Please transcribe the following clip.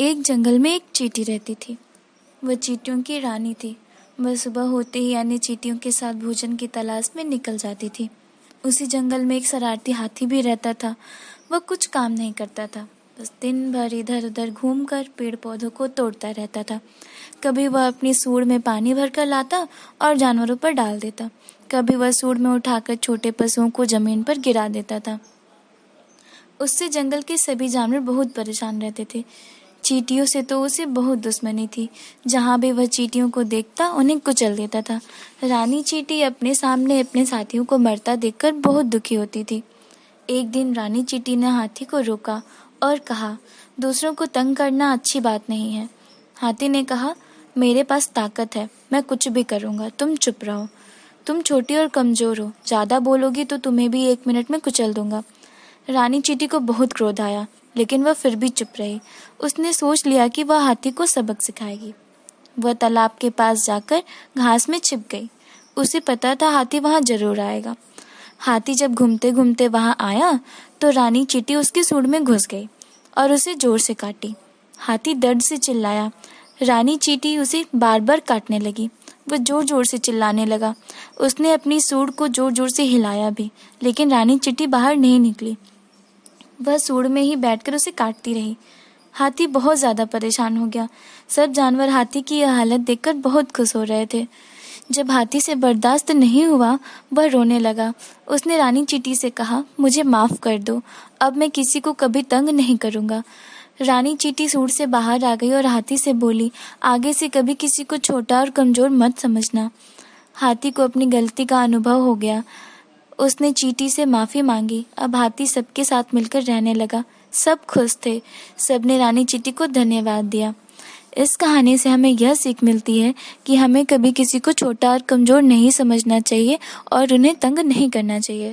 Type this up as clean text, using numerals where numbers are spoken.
एक जंगल में एक चींटी रहती थी। वह चींटियों की रानी थी। वह सुबह होते ही अन्य चींटियों के साथ भोजन की तलाश में निकल जाती थी। उसी जंगल में एक शरारती हाथी भी रहता था। वह कुछ काम नहीं करता था, बस दिन भर इधर उधर घूमकर पेड़ पौधों को तोड़ता रहता था। कभी वह अपनी सूंड में पानी भरकर लाता और जानवरों पर डाल देता। कभी वह सूंड में उठाकर छोटे पशुओं को जमीन पर गिरा देता था। उससे जंगल के सभी जानवर बहुत परेशान रहते थे। चींटियों से तो उसे बहुत दुश्मनी थी। जहाँ भी वह चींटियों को देखता उन्हें कुचल देता था। रानी चींटी अपने सामने अपने साथियों को मरता देखकर बहुत दुखी होती थी। एक दिन रानी चींटी ने हाथी को रोका और कहा, दूसरों को तंग करना अच्छी बात नहीं है। हाथी ने कहा, मेरे पास ताकत है, मैं कुछ भी करूँगा, तुम चुप रहो। तुम छोटी और कमजोर हो, ज़्यादा बोलोगी तो तुम्हें भी 1 मिनट में कुचल दूंगा। रानी चींटी को बहुत क्रोध आया, लेकिन वह फिर भी चुप रही। उसने सोच लिया कि वह हाथी को सबक सिखाएगी। वह तालाब के पास जाकर घास में छिप गई। उसे पता था हाथी वहां जरूर आएगा। हाथी जब घूमते घूमते वहां आया तो रानी चींटी उसकी सूंड में घुस गई और उसे जोर से काटी। हाथी दर्द से चिल्लाया। रानी चींटी उसे बार बार काटने लगी। वह जोर जोर से चिल्लाने लगा। उसने अपनी सूंड को जोर जोर से हिलाया भी, लेकिन रानी चींटी बाहर नहीं निकली। वह सूंड में ही बैठकर उसे काटती रही। हाथी बहुत ज्यादा परेशान हो गया। सब जानवर हाथी की यह हालत देखकर बहुत खुश हो रहे थे। जब हाथी से बर्दाश्त नहीं हुआ, वह रोने लगा। उसने रानी चींटी से कहा, मुझे माफ कर दो, अब मैं किसी को कभी तंग नहीं करूंगा। रानी चींटी सूंड से बाहर आ गई और हाथी से बोली, आगे से कभी किसी को छोटा और कमजोर मत समझना। हाथी को अपनी गलती का अनुभव हो गया। उसने चींटी से माफी मांगी। अब हाथी सबके साथ मिलकर रहने लगा। सब खुश थे। सबने रानी चींटी को धन्यवाद दिया। इस कहानी से हमें यह सीख मिलती है कि हमें कभी किसी को छोटा और कमजोर नहीं समझना चाहिए और उन्हें तंग नहीं करना चाहिए।